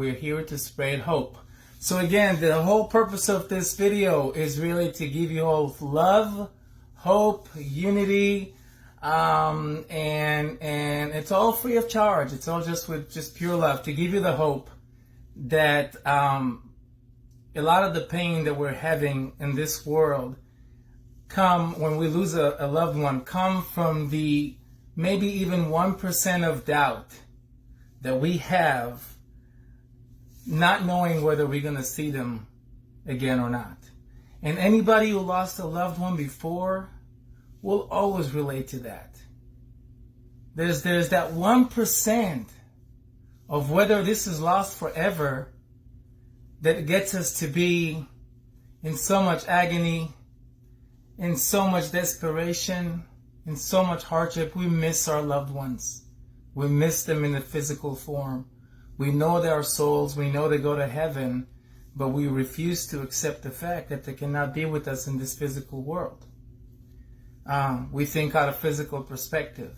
We're here to spread hope. So again, the whole purpose of this video is really to give you all love, hope, unity, and it's all free of charge. It's all just with just pure love to give you the hope that a lot of the pain that we're having in this world come when we lose a loved one, come from the maybe even 1% of doubt that we have, not knowing whether we're going to see them again or not. And anybody who lost a loved one before will always relate to that. There's that 1% of whether this is lost forever that gets us to be in so much agony, in so much desperation, in so much hardship. We miss our loved ones. We miss them in the physical form. We know they are souls. We know they go to heaven, but we refuse to accept the fact that they cannot be with us in this physical world. We think out of physical perspective.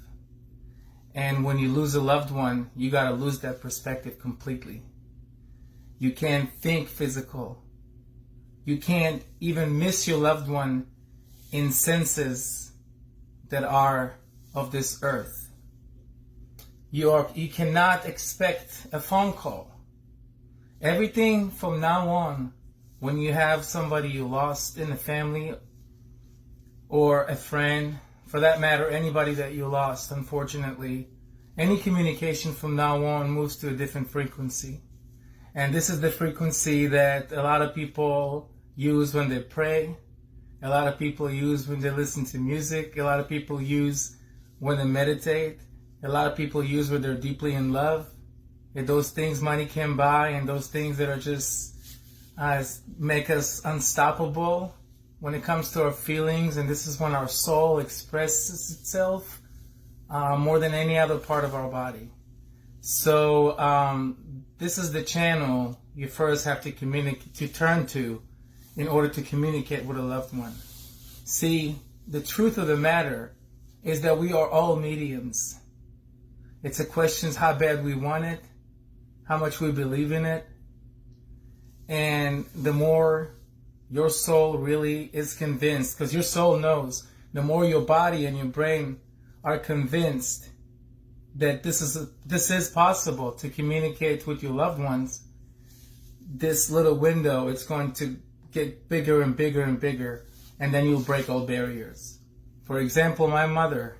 And when you lose a loved one, you got to lose that perspective completely. You can't think physical. You can't even miss your loved one in senses that are of this earth. You cannot expect a phone call. Everything from now on, when you have somebody you lost in the family or a friend, for that matter, anybody that you lost, unfortunately, any communication from now on moves to a different frequency. And this is the frequency that a lot of people use when they pray. A lot of people use when they listen to music. A lot of people use when they meditate. A lot of people use when they're deeply in love. And those things money can buy, and those things that are just make us unstoppable when it comes to our feelings. And this is when our soul expresses itself more than any other part of our body. So this is the channel you first have to turn to in order to communicate with a loved one. See, the truth of the matter is that we are all mediums. It's a question of how bad we want it, how much we believe in it, and the more your soul really is convinced, because your soul knows, the more your body and your brain are convinced that this is possible to communicate with your loved ones, this little window, it's going to get bigger and bigger and bigger, and then you'll break all barriers. For example, my mother,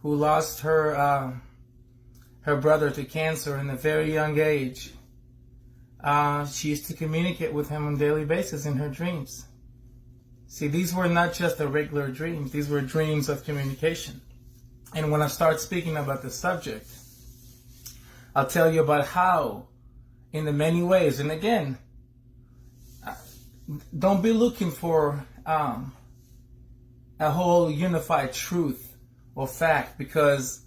who lost her brother to cancer in a very young age, she used to communicate with him on a daily basis in her dreams. See, these were not just the regular dreams, these were dreams of communication. And when I start speaking about the subject, I'll tell you about how, in the many ways, and again, don't be looking for a whole unified truth or fact, because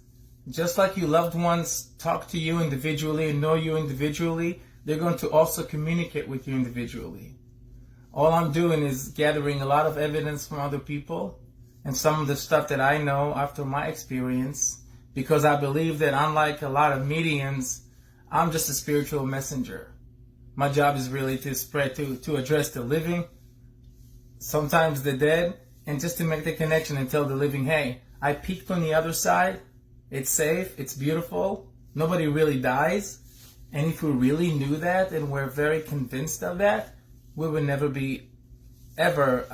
just like your loved ones talk to you individually and know you individually, they're going to also communicate with you individually. All I'm doing is gathering a lot of evidence from other people and some of the stuff that I know after my experience, because I believe that unlike a lot of mediums, I'm just a spiritual messenger. My job is really to spread, to address the living, sometimes the dead, and just to make the connection and tell the living, hey, I peeked on the other side. It's safe. It's beautiful. Nobody really dies. And if we really knew that and we're very convinced of that, we would never be ever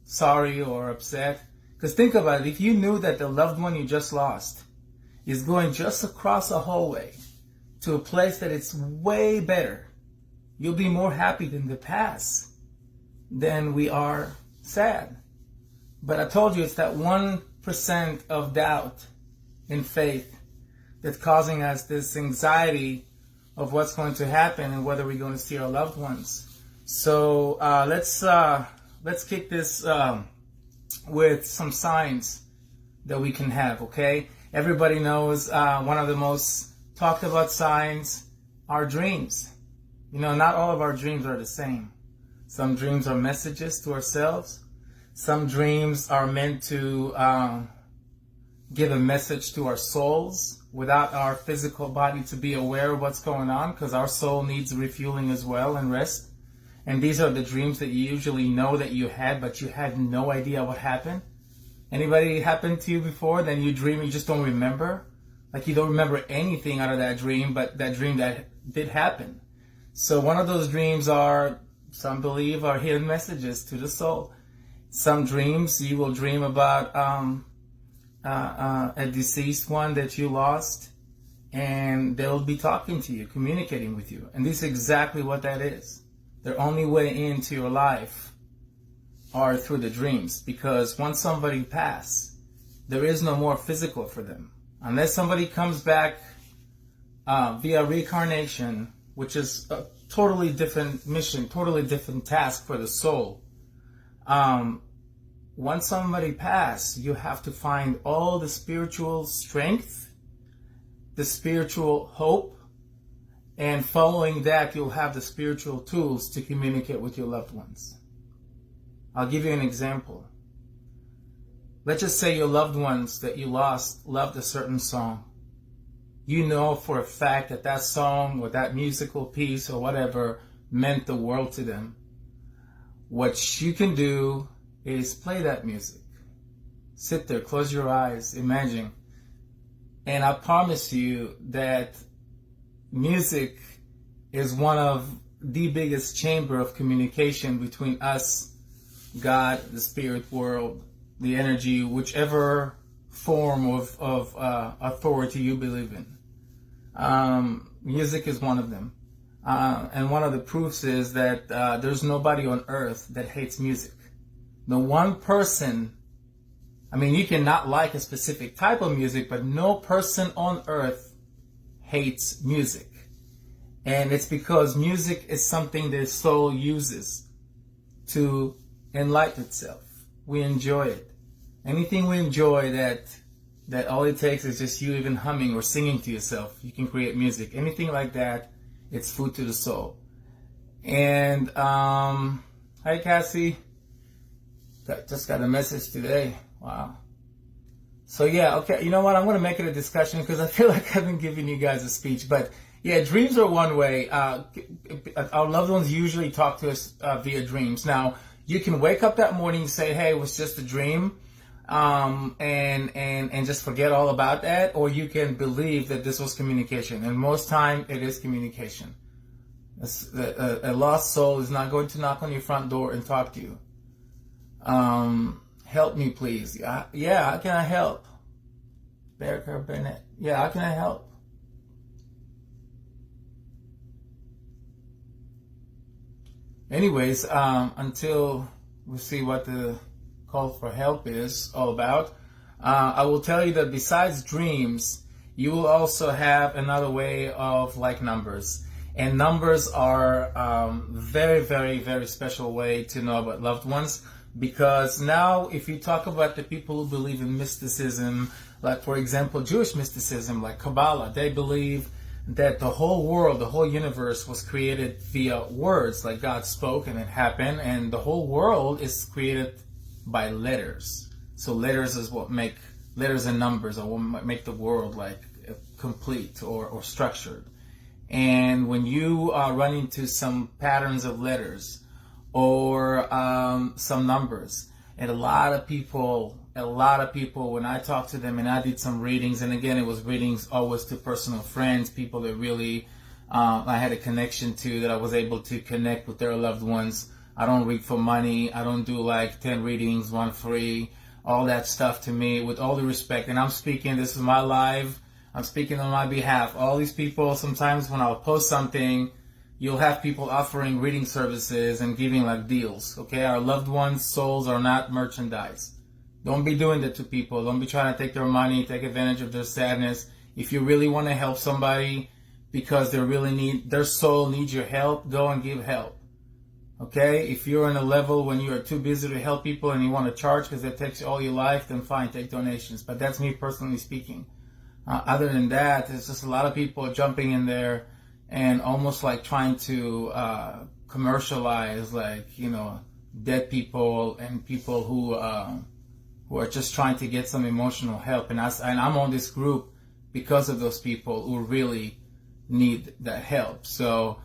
sorry or upset. Because think about it. If you knew that the loved one you just lost is going just across a hallway to a place that it's way better, you'll be more happy than the past than we are sad. But I told you it's that 1% of doubt in faith that's causing us this anxiety of what's going to happen and whether we're going to see our loved ones. So let's kick this with some signs that we can have, okay? Everybody knows one of the most talked about signs are dreams. You know, not all of our dreams are the same. Some dreams are messages to ourselves. Some dreams are meant to give a message to our souls without our physical body to be aware of what's going on, because our soul needs refueling as well and rest. And these are the dreams that you usually know that you had, but you had no idea what happened. Anybody happened to you before? Then you dream, you just don't remember. Like you don't remember anything out of that dream, but that dream that did happen. So one of those dreams are, some believe, are hidden messages to the soul. Some dreams you will dream about a deceased one that you lost, and they'll be talking to you, communicating with you. And this is exactly what that is. Their only way into your life are through the dreams, because once somebody passes, there is no more physical for them. Unless somebody comes back via reincarnation, which is a totally different mission, totally different task for the soul. Once somebody passes, you have to find all the spiritual strength, the spiritual hope, and following that, you'll have the spiritual tools to communicate with your loved ones. I'll give you an example. Let's just say your loved ones that you lost loved a certain song. You know for a fact that that song or that musical piece or whatever meant the world to them. What you can do is play that music. Sit there, close your eyes, imagine. And I promise you that music is one of the biggest chamber of communication between us, God, the spirit world, the energy, whichever form of authority you believe in. Music is one of them. And one of the proofs is that there's nobody on earth that hates music. The one person, I mean, you can not like a specific type of music, but no person on earth hates music. And it's because music is something the soul uses to enlighten itself. We enjoy it. Anything we enjoy that all it takes is just you even humming or singing to yourself, you can create music. Anything like that, it's food to the soul. And hi Cassie, just got a message today. Wow. So yeah, okay, you know what, I'm going to make it a discussion because I feel like I've been giving you guys a speech. But yeah, dreams are one way. Our loved ones usually talk to us via dreams. Now, you can wake up that morning and say, hey, it was just a dream, and just forget all about that, or you can believe that this was communication. And most time, it is communication. A lost soul is not going to knock on your front door and talk to you. Help me, please. Yeah, how can I help? Bear Bennett. Yeah, how can I help? Anyways, until we see what the call for help is all about, I will tell you that besides dreams, you will also have another way of like numbers. And numbers are very, very, very special way to know about loved ones. Because now, if you talk about the people who believe in mysticism, like for example, Jewish mysticism, like Kabbalah, they believe that the whole world, the whole universe was created via words, like God spoke and it happened, and the whole world is created by letters. So letters is what make, letters and numbers are what make the world like complete or structured. And when you run into some patterns of letters or some numbers, and a lot of people, when I talked to them and I did some readings, and again, it was readings always to personal friends, people that really I had a connection to, that I was able to connect with their loved ones. I don't read for money. I don't do like 10 readings, 1 free, all that stuff to me, with all the respect. And I'm speaking, this is my live, I'm speaking on my behalf. All these people, sometimes when I'll post something, you'll have people offering reading services and giving like deals, okay? Our loved ones' souls are not merchandise. Don't be doing that to people. Don't be trying to take their money, take advantage of their sadness. If you really want to help somebody because their soul needs your help, go and give help, okay? If you're in a level when you are too busy to help people and you want to charge because it takes you all your life, then fine, take donations. But that's me personally speaking. Other than that, there's just a lot of people jumping in there and almost like trying to commercialize, like, you know, dead people and people who are just trying to get some emotional help. And I'm on this group because of those people who really need that help. So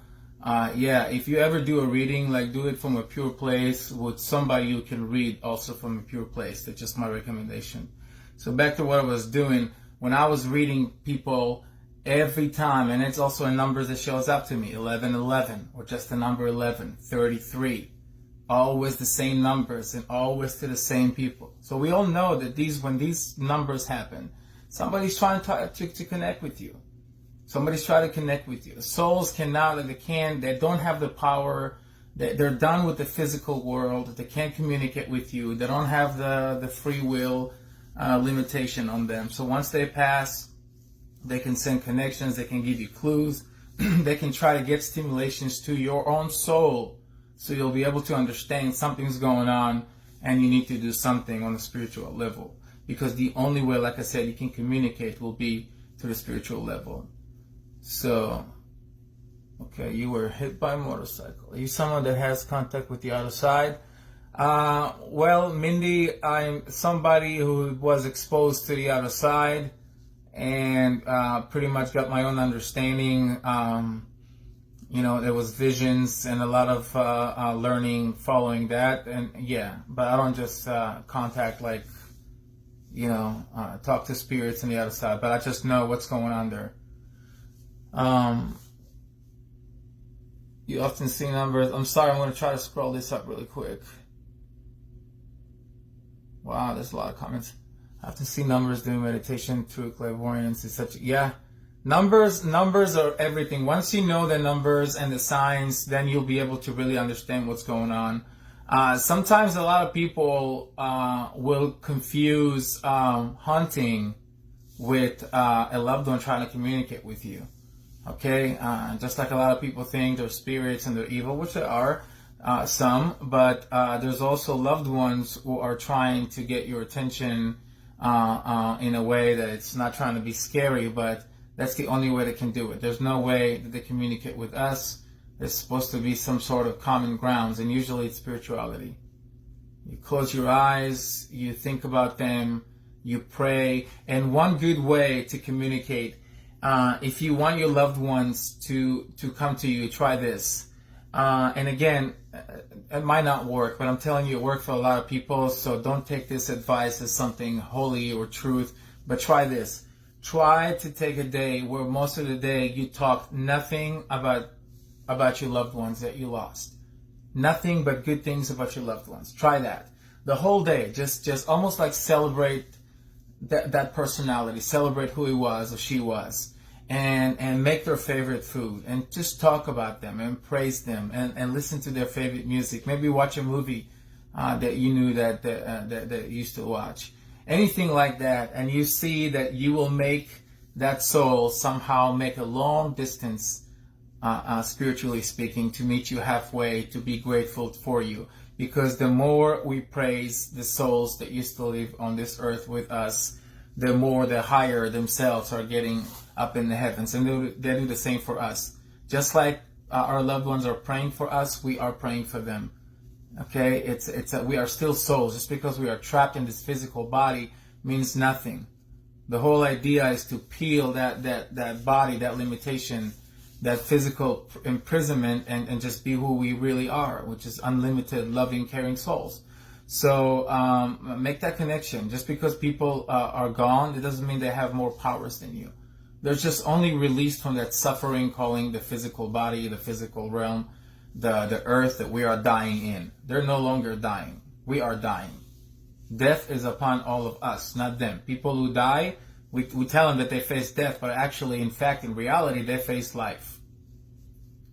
yeah, if you ever do a reading, like, do it from a pure place with somebody who can read also from a pure place. That's just my recommendation. So back to what I was doing. When I was reading people every time, and it's also a number that shows up to me, 1111, or just the number 11, 33, always the same numbers and always to the same people. So we all know that when these numbers happen, somebody's trying to connect with you. Somebody's trying to connect with you. Souls cannot, they don't have the power. They're done with the physical world. They can't communicate with you. They don't have the free will limitation on them. So once they pass, they can send connections. They can give you clues. They can try to get stimulations to your own soul, so you'll be able to understand something's going on and you need to do something on a spiritual level. Because the only way, like I said, you can communicate will be to the spiritual level. So, okay, you were hit by a motorcycle. Are you someone that has contact with the other side? Well, Mindy, I'm somebody who was exposed to the other side and pretty much got my own understanding. There was visions and a lot of learning following that. And yeah, but I don't just contact, like, talk to spirits on the other side, but I just know what's going on there. You often see numbers. I'm sorry, I'm going to try to scroll this up really quick. Wow, there's a lot of comments. I often see numbers during meditation through clairvoyance. It's such, yeah. Numbers are everything. Once you know the numbers and the signs, then you'll be able to really understand what's going on. Sometimes a lot of people will confuse hunting with a loved one trying to communicate with you. Okay, just like a lot of people think they're spirits and they're evil, which there are some, but there's also loved ones who are trying to get your attention in a way that it's not trying to be scary, but that's the only way they can do it. There's no way that they communicate with us. There's supposed to be some sort of common grounds, and usually it's spirituality. You close your eyes, you think about them, you pray, and one good way to communicate, if you want your loved ones to come to you, try this. And again, it might not work, but I'm telling you, it worked for a lot of people, so don't take this advice as something holy or truth, but try this. Try to take a day where most of the day you talk nothing about your loved ones that you lost. Nothing but good things about your loved ones. Try that. The whole day, just almost like celebrate that personality, celebrate who he was or she was, and make their favorite food, and just talk about them and praise them, and listen to their favorite music. Maybe watch a movie that you knew that you used to watch. Anything like that, and you see that you will make that soul somehow make a long distance, spiritually speaking, to meet you halfway, to be grateful for you. Because the more we praise the souls that used to live on this earth with us, the more the higher themselves are getting up in the heavens. And they do the same for us. Just like our loved ones are praying for us, we are praying for them. Okay? We are still souls. Just because we are trapped in this physical body means nothing. The whole idea is to peel that body, that limitation, that physical imprisonment, and just be who we really are, which is unlimited, loving, caring souls. So make that connection. Just because people are gone, it doesn't mean they have more powers than you. They're just only released from that suffering, calling the physical body, the physical realm, the earth that we are dying in. They're no longer dying. We are dying. Death is upon all of us, not them. People who die, we tell them that they face death, but actually, in fact, in reality, they face life.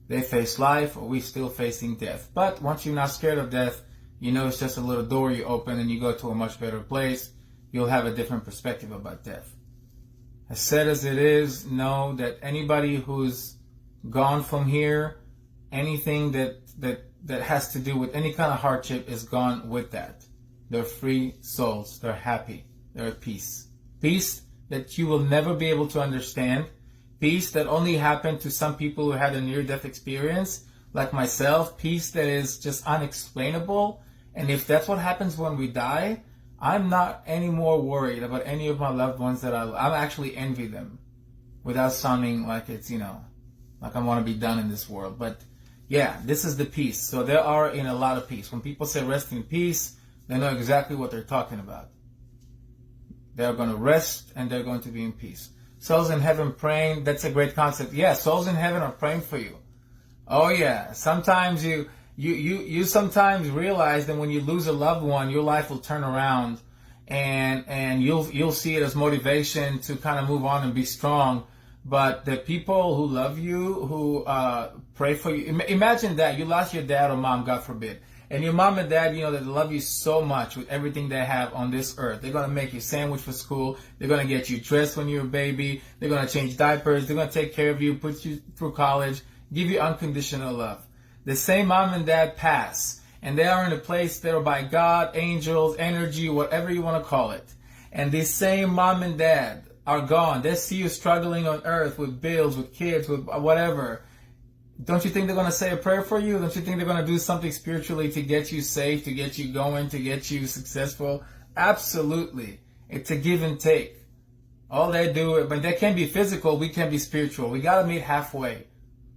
They face life, or we're still facing death. But once you're not scared of death, you know it's just a little door you open and you go to a much better place. You'll have a different perspective about death. As sad as it is, know that anybody who's gone from here, anything that has to do with any kind of hardship is gone with that. They're free souls. They're happy. They're at peace. Peace that you will never be able to understand. Peace that only happened to some people who had a near-death experience, like myself. Peace that is just unexplainable. And if that's what happens when we die, I'm not any more worried about any of my loved ones that I actually envy them. without sounding like it's, like I want to be done in this world. But yeah, this is the peace. So they are in a lot of peace. When people say rest in peace, they know exactly what they're talking about. They're going to rest and they're going to be in peace. Souls in heaven praying, that's a great concept. Yeah, souls in heaven are praying for you. Oh yeah, sometimes you sometimes realize that when you lose a loved one, your life will turn around, and you'll see it as motivation to kind of move on and be strong. But the people who love you, who pray for you, imagine that you lost your dad or mom, God forbid. And your mom and dad, they love you so much with everything they have on this earth. They're going to make you a sandwich for school. They're going to get you dressed when you're a baby. They're going to change diapers. They're going to take care of you, put you through college, give you unconditional love. The same mom and dad pass, and they are in a place there by God, angels, energy, whatever you want to call it. And these same mom and dad are gone. They see you struggling on earth with bills, with kids, with whatever. Don't you think they're going to say a prayer for you? Don't you think they're going to do something spiritually to get you safe, to get you going, to get you successful? Absolutely. It's a give and take. All they do, but they can be physical, we can be spiritual. We got to meet halfway.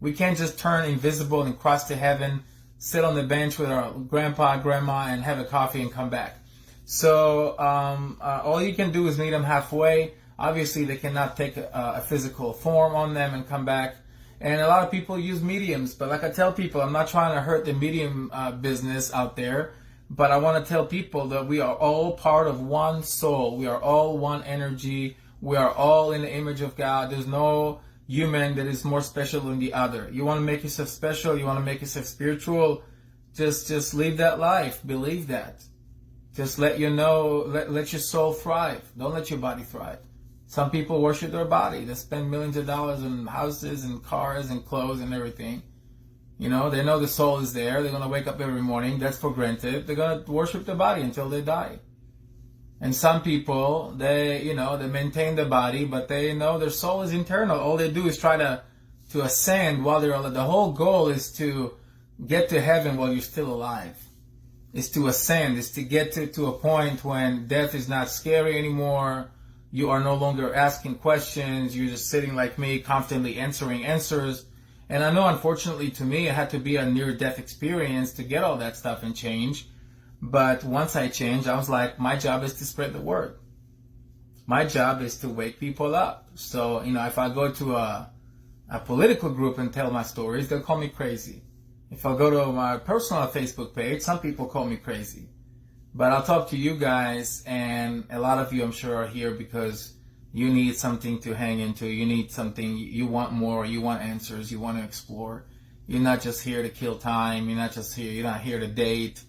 We can't just turn invisible and cross to heaven, sit on the bench with our grandpa, grandma, and have a coffee and come back. So all you can do is meet them halfway. Obviously, they cannot take a physical form on them and come back. And a lot of people use mediums, but like I tell people, I'm not trying to hurt the medium business out there, but I want to tell people that we are all part of one soul. We are all one energy. We are all in the image of God. There's no human that is more special than the other. You want to make yourself special, you want to make yourself spiritual, just live that life. Believe that. Just let your soul thrive. Don't let your body thrive. Some people worship their body. They spend millions of dollars on houses and cars and clothes and everything. They know the soul is there. They're going to wake up every morning. That's for granted. They're going to worship their body until they die. And some people, they maintain their body, but they know their soul is internal. All they do is try to ascend while they're alive. The whole goal is to get to heaven while you're still alive. It's to ascend. It's to get to a point when death is not scary anymore. You are no longer asking questions. You're just sitting like me, constantly answering answers. And I know, unfortunately, to me, it had to be a near-death experience to get all that stuff and change. But once I changed, I was like, my job is to spread the word. My job is to wake people up. So, if I go to a political group and tell my stories, they'll call me crazy. If I go to my personal Facebook page, some people call me crazy. But I'll talk to you guys, and a lot of you, I'm sure, are here because you need something to hang into. You need something, you want more, you want answers, you want to explore. You're not just here to kill time. You're not here to date.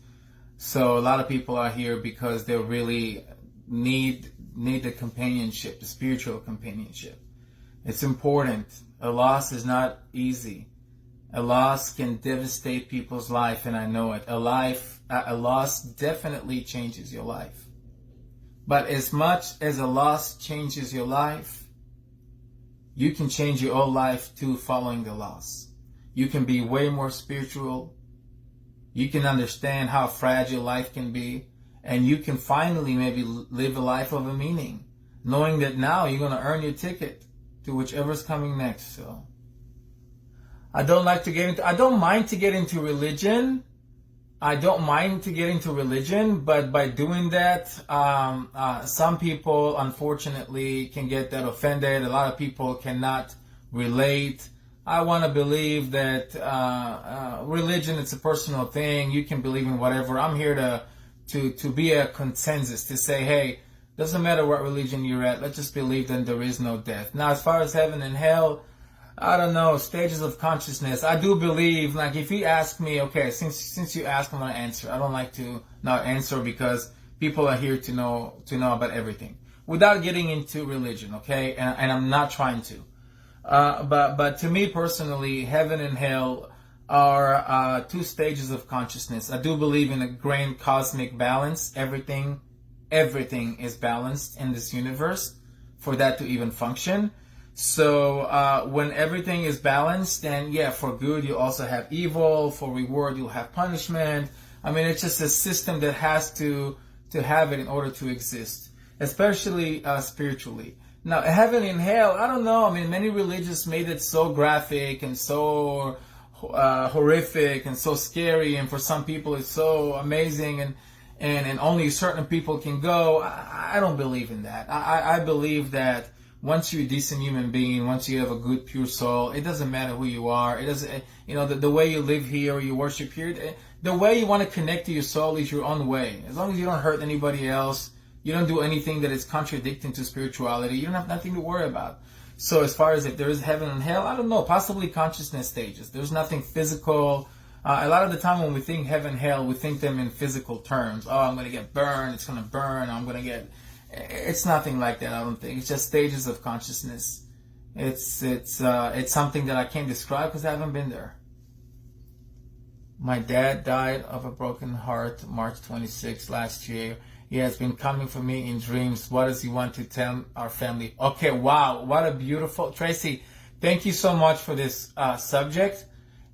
So a lot of people are here because they really need the companionship, the spiritual companionship. It's important. A loss is not easy. A loss can devastate people's life, and I know it. A loss definitely changes your life. But as much as a loss changes your life, you can change your whole life too following the loss. You can be way more spiritual. You can understand how fragile life can be, and you can finally maybe live a life of a meaning, knowing that now you're going to earn your ticket to whichever's coming next. So I don't mind to get into religion. But by doing that, some people unfortunately can get that offended. A lot of people cannot relate. I want to believe that religion, it's a personal thing. You can believe in whatever. I'm here to be a consensus, to say, hey, doesn't matter what religion you're at. Let's just believe that there is no death. Now, as far as heaven and hell, I don't know, stages of consciousness. I do believe, like, if you ask me, okay, since you ask, I'm going to answer. I don't like to not answer because people are here to know about everything without getting into religion, okay? And I'm not trying to. But to me personally, heaven and hell are two stages of consciousness. I do believe in a grand cosmic balance. Everything is balanced in this universe for that to even function. So when everything is balanced, then yeah, for good you also have evil. For reward you'll have punishment. I mean, it's just a system that has to have it in order to exist, especially spiritually. Now, heaven and hell, I don't know. I mean, many religions made it so graphic and so horrific and so scary, and for some people it's so amazing, and only certain people can go. I don't believe in that. I believe that once you're a decent human being, once you have a good, pure soul, it doesn't matter who you are. It doesn't, the way you live here or you worship here, the way you want to connect to your soul is your own way. As long as you don't hurt anybody else, you don't do anything that is contradicting to spirituality, you don't have nothing to worry about. So as far as if there is heaven and hell, I don't know, possibly consciousness stages. There's nothing physical. A lot of the time when we think heaven, hell, we think them in physical terms. Oh, I'm going to get burned, it's going to burn, I'm going to get... It's nothing like that, I don't think. It's just stages of consciousness. It's something that I can't describe because I haven't been there. My dad died of a broken heart March 26 last year. He has been coming for me in dreams. What does he want to tell our family? Okay, wow, what a beautiful... Tracy, thank you so much for this subject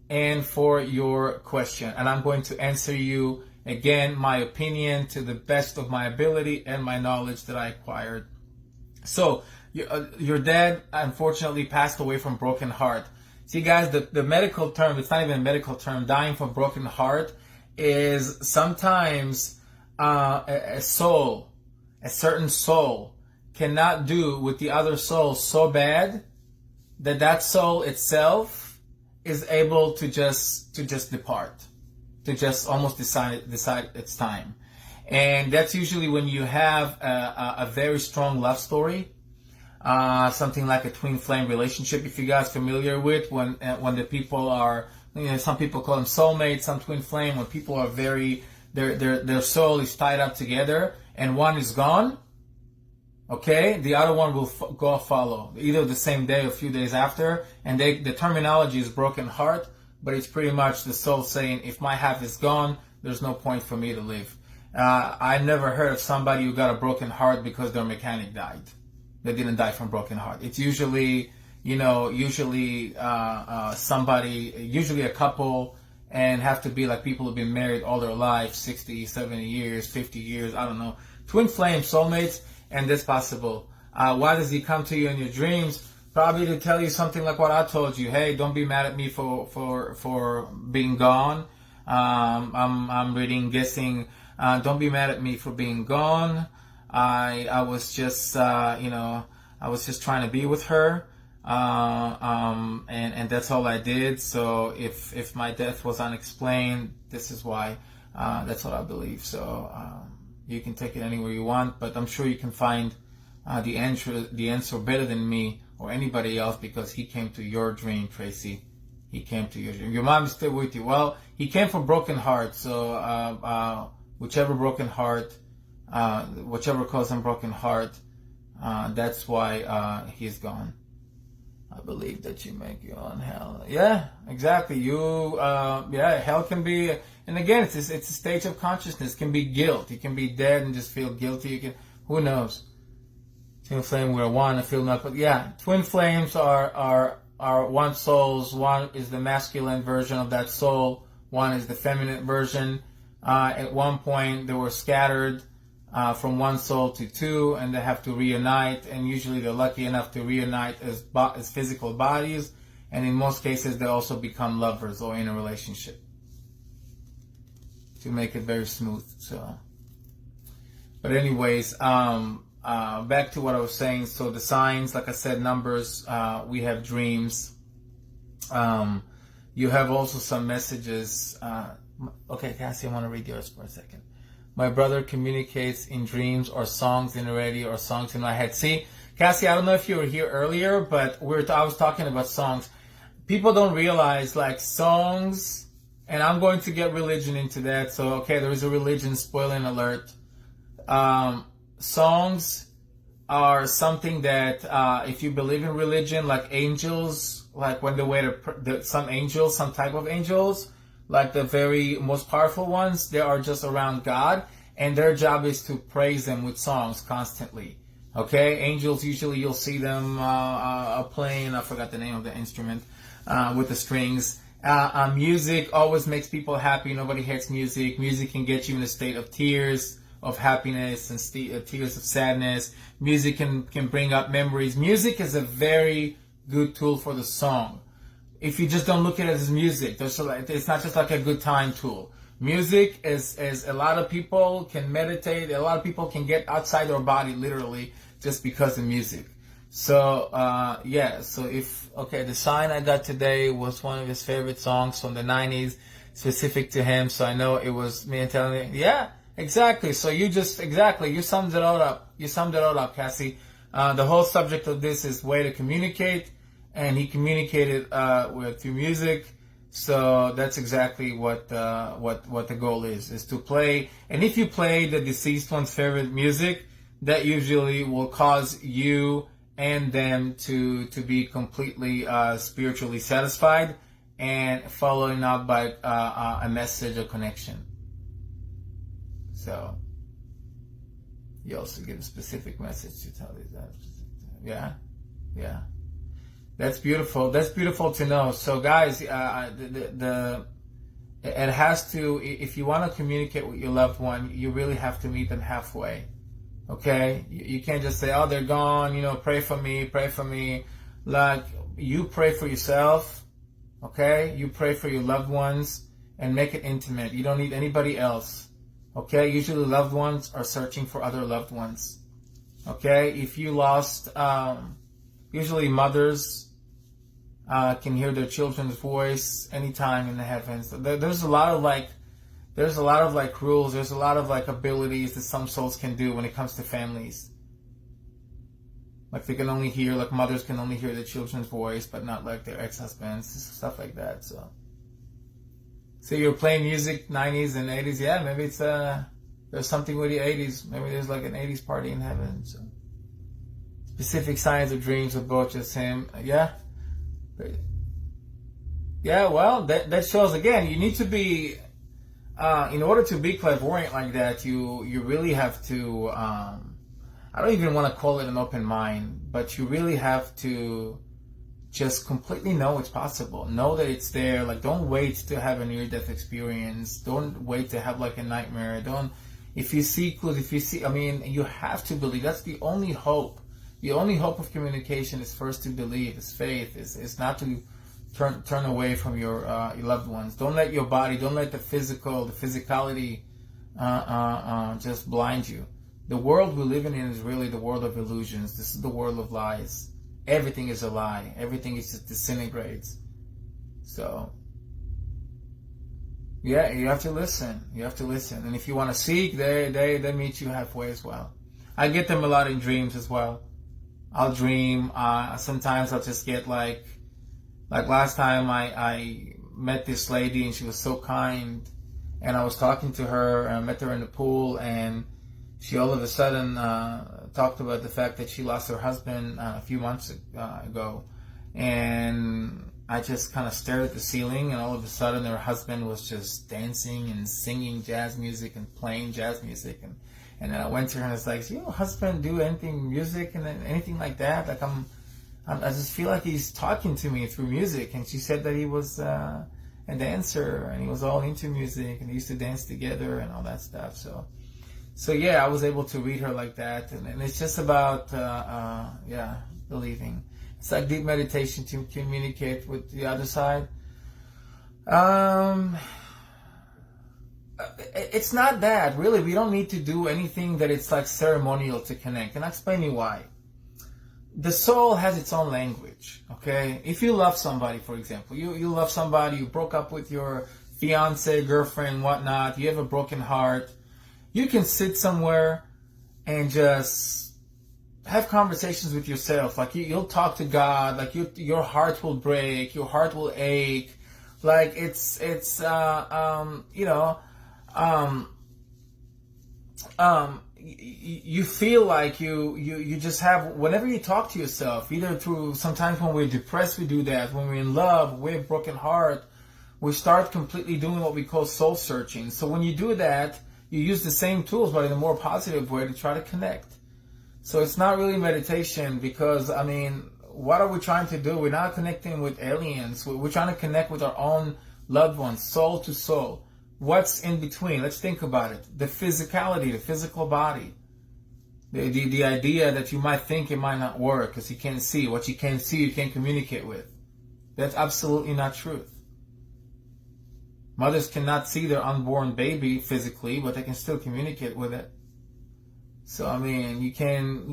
and for your question. And I'm going to answer you, again, my opinion to the best of my ability and my knowledge that I acquired. So, your dad unfortunately passed away from broken heart. See, guys, the medical term, it's not even a medical term, dying from broken heart, is sometimes... a soul, a certain soul, cannot do with the other soul so bad that soul itself is able to just depart, to just almost decide its time. And that's usually when you have a very strong love story, something like a twin flame relationship. If you guys are familiar with when the people are, some people call them soulmates, some twin flame, when people are very... Their soul is tied up together, and one is gone. Okay, the other one will go follow, either the same day or a few days after. And the terminology is broken heart, but it's pretty much the soul saying, if my half is gone, there's no point for me to live. I never heard of somebody who got a broken heart because their mechanic died. They didn't die from broken heart. It's usually somebody, usually a couple. And have to be like people who've been married all their life, 60, 70 years, 50 years, I don't know. Twin flame, soulmates, and that's possible. Why does he come to you in your dreams? Probably to tell you something like what I told you. Hey, don't be mad at me for being gone. I'm reading, guessing, don't be mad at me for being gone. I was just, I was just trying to be with her. And that's all I did. So if my death was unexplained, this is why. That's what I believe. So you can take it anywhere you want, but I'm sure you can find the answer better than me or anybody else, because he came to your dream, Tracy. He came to your dream. Your mom is still with you. Well, he came from broken heart. So whichever broken heart, whichever caused him broken heart, that's why he's gone. I believe that you make your own hell. Yeah, exactly. Hell can be, and again, it's a stage of consciousness. It can be guilt. You can be dead and just feel guilty. Who knows? Twin flame, we're one. I feel not, but yeah, twin flames are one souls. One is the masculine version of that soul. One is the feminine version. At one point, they were scattered from one soul to two, and they have to reunite, and usually they're lucky enough to reunite as physical bodies, and in most cases they also become lovers or in a relationship, to make it very smooth. So, but anyways, back to what I was saying. So the signs, like I said, numbers, we have dreams, you have also some messages. Okay, Cassie, I want to read yours for a second. My brother communicates in dreams or songs in the radio or songs in my head. See, Cassie, I don't know if you were here earlier, but I was talking about songs. People don't realize, like, songs, and I'm going to get religion into that. So, okay, there is a religion, spoiling alert. Songs are something that, if you believe in religion, like angels, like when they wear some angels, some type of angels, like the very most powerful ones, they are just around God, and their job is to praise Him with songs constantly. Okay, angels, usually you'll see them playing, I forgot the name of the instrument, with the strings. Music always makes people happy. Nobody hates music. Music can get you in a state of tears of happiness and tears of sadness. Music can bring up memories. Music is a very good tool for the song. If you just don't look at it as music, it's not just like a good time tool. Music is a lot of people can meditate. A lot of people can get outside their body literally just because of music. So the sign I got today was one of his favorite songs from the 90s, specific to him. So I know it was me and telling me, yeah, exactly. So you summed it all up. You summed it all up, Cassie. The whole subject of this is way to communicate, and he communicated through music. So that's exactly what the goal is to play. And if you play the deceased one's favorite music, that usually will cause you and them to be completely spiritually satisfied, and following up by a message of connection. So you also give a specific message to tell these that. Yeah. That's beautiful. That's beautiful to know. So guys, it has to, if you want to communicate with your loved one, you really have to meet them halfway. Okay? You can't just say, oh, they're gone, pray for me. Like, you pray for yourself, okay? You pray for your loved ones, and make it intimate. You don't need anybody else, okay? Usually loved ones are searching for other loved ones, okay? If you lost, usually mothers can hear their children's voice anytime in the heavens. There's a lot of rules, there's a lot of abilities that some souls can do when it comes to families. Like they can only hear, mothers can only hear their children's voice, but not their ex-husbands, stuff like that. So you're playing music, 90s and 80s, yeah, maybe it's, there's something with the 80s, maybe there's an 80s party in heaven, so. Specific signs of dreams of both just him, yeah. Yeah, well, that shows, again, you need to be, in order to be clairvoyant like that, you really have to, I don't even want to call it an open mind, but you really have to just completely know it's possible. Know that it's there. Don't wait to have a near-death experience. Don't wait to have a nightmare. If you see clues, you have to believe. That's the only hope. The only hope of communication is first to believe. It's faith. It's not to turn away from your loved ones. Don't let your body, don't let the physicality just blind you. The world we live in is really the world of illusions. This is the world of lies. Everything is a lie. Everything is just disintegrates. So, yeah, you have to listen. You have to listen. And if you want to seek, they meet you halfway as well. I get them a lot in dreams as well. I'll dream. Sometimes I'll just get like last time I met this lady and she was so kind, and I was talking to her and I met her in the pool, and she all of a sudden talked about the fact that she lost her husband a few months ago, and I just kind of stared at the ceiling, and all of a sudden her husband was just dancing and singing jazz music and playing jazz music, and then I went to her and I was like, "Your husband do anything music and anything like that?" I just feel like he's talking to me through music. And she said that he was a dancer and he was all into music and they used to dance together and all that stuff. So yeah, I was able to read her like that. And it's just about, believing. It's like deep meditation to communicate with the other side. It's not that, really. We don't need to do anything that it's ceremonial to connect. And I'll explain you why. The soul has its own language, okay? If you love somebody, for example, you love somebody, you broke up with your fiance, girlfriend, whatnot, you have a broken heart, you can sit somewhere and just have conversations with yourself. You'll talk to God, your heart will break, your heart will ache, you feel like you just have, whenever you talk to yourself, either through, sometimes when we're depressed we do that, when we're in love, we have a broken heart, we start completely doing what we call soul searching. So when you do that, you use the same tools but in a more positive way to try to connect. So it's not really meditation, because what are we trying to do? We're not connecting with aliens. We're trying to connect with our own loved ones, soul to soul. what's in between? Let's think about it. The physicality, the physical body. The idea that you might think it might not work because you can't see. What you can't see, you can't communicate with. That's absolutely not truth. Mothers cannot see their unborn baby physically, but they can still communicate with it. So I mean, you can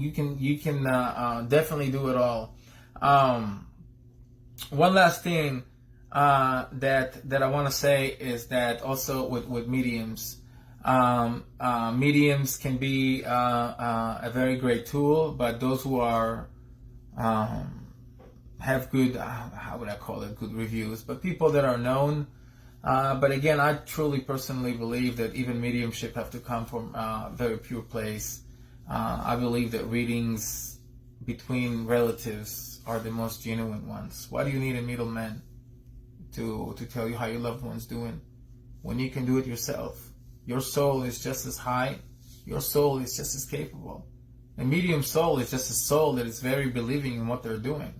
definitely do it all. One last thing that I want to say is that also with mediums, mediums can be a very great tool, but those who are have good, how would I call it, good reviews, but people that are known. But again, I truly personally believe that even mediumship have to come from a very pure place. I believe that readings between relatives are the most genuine ones. Why do you need a middleman to tell you how your loved one's doing when you can do it yourself? Your soul is just as high. Your soul is just as capable. A medium soul is just a soul that is very believing in what they're doing.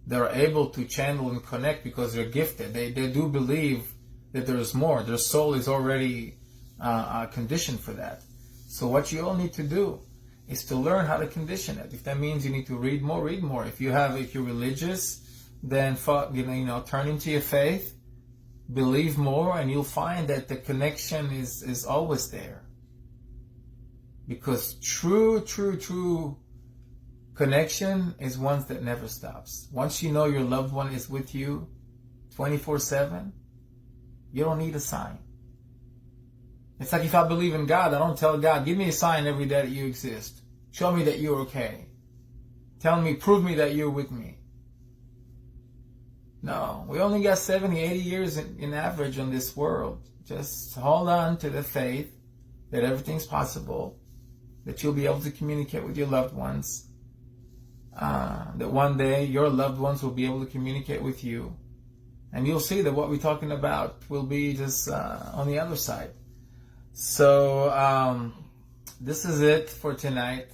They're able to channel and connect because they're gifted. They do believe that there is more. Their soul is already conditioned for that. So what you all need to do is to learn how to condition it. If that means you need to read more, read more. If you're religious, then turn into your faith, believe more, and you'll find that the connection is always there. Because true connection is one that never stops. Once you know your loved one is with you 24/7, you don't need a sign. It's like if I believe in God, I don't tell God, give me a sign every day that you exist. Show me that you're okay. Prove me that you're with me. No, we only got 70, 80 years in average on this world. Just hold on to the faith that everything's possible, that you'll be able to communicate with your loved ones, that one day your loved ones will be able to communicate with you, and you'll see that what we're talking about will be just on the other side. So this is it for tonight.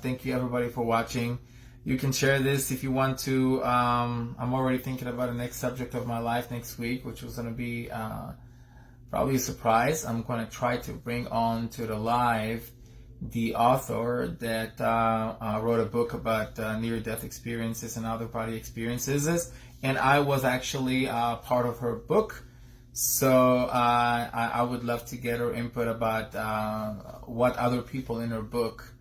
Thank you everybody for watching. You can share this if you want to. I'm already thinking about the next subject of my life next week, which was going to be probably a surprise. I'm going to try to bring on to the live the author that wrote a book about near-death experiences and out-of-body experiences. And I was actually part of her book. So I would love to get her input about what other people in her book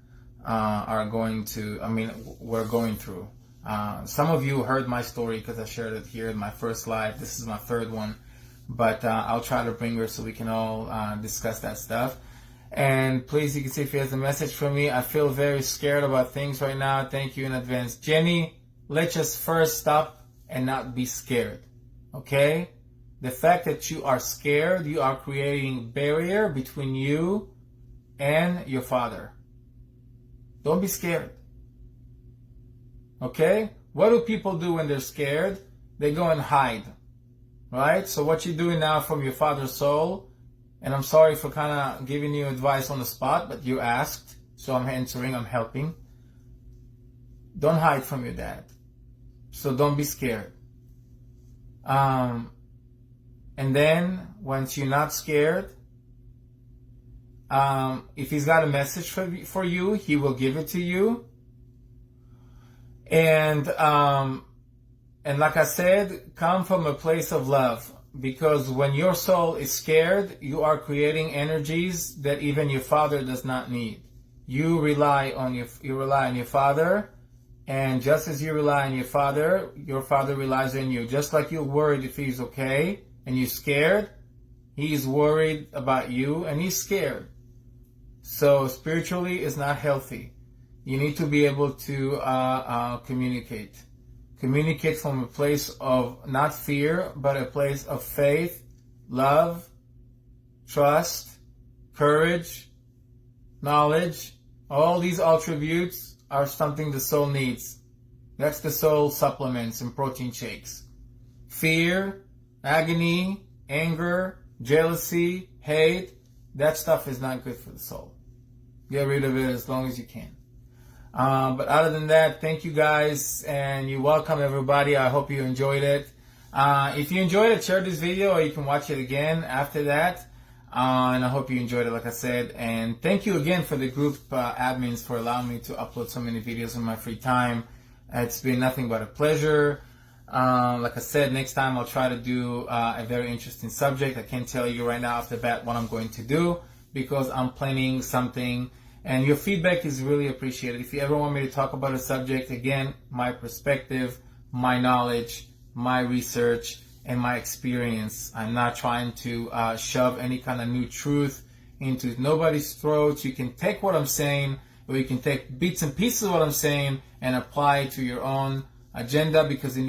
we're going through. Some of you heard my story because I shared it here in my first live. This is my third one. But I'll try to bring her so we can all discuss that stuff. And please, you can see if he has a message for me. I feel very scared about things right now. Thank you in advance. Jenny, let's just first stop and not be scared. Okay? The fact that you are scared, you are creating a barrier between you and your father. Don't be scared. Okay? What do people do when they're scared? They go and hide. Right? So what you're doing now from your father's soul, and I'm sorry for kind of giving you advice on the spot, but you asked, so I'm answering, I'm helping. Don't hide from your dad. So don't be scared. And then, once you're not scared, if he's got a message for you, he will give it to you. And like I said, come from a place of love. Because when your soul is scared, you are creating energies that even your father does not need. You rely on your father, and just as you rely on your father relies on you. Just like you're worried if he's okay, and you're scared, he's worried about you, and he's scared. So spiritually, it's not healthy. You need to be able to communicate. Communicate from a place of not fear, but a place of faith, love, trust, courage, knowledge. All these attributes are something the soul needs. That's the soul supplements and protein shakes. Fear, agony, anger, jealousy, hate, that stuff is not good for the soul. Get rid of it as long as you can. But other than that, thank you guys, and you're welcome everybody. I hope you enjoyed it. If you enjoyed it, share this video, or you can watch it again after that. And I hope you enjoyed it, like I said. And thank you again for the group admins for allowing me to upload so many videos in my free time. It's been nothing but a pleasure. Like I said, next time I'll try to do a very interesting subject. I can't tell you right now off the bat what I'm going to do because I'm planning something. And your feedback is really appreciated. If you ever want me to talk about a subject, again, my perspective, my knowledge, my research, and my experience. I'm not trying to shove any kind of new truth into nobody's throats. You can take what I'm saying, or you can take bits and pieces of what I'm saying and apply it to your own agenda, because in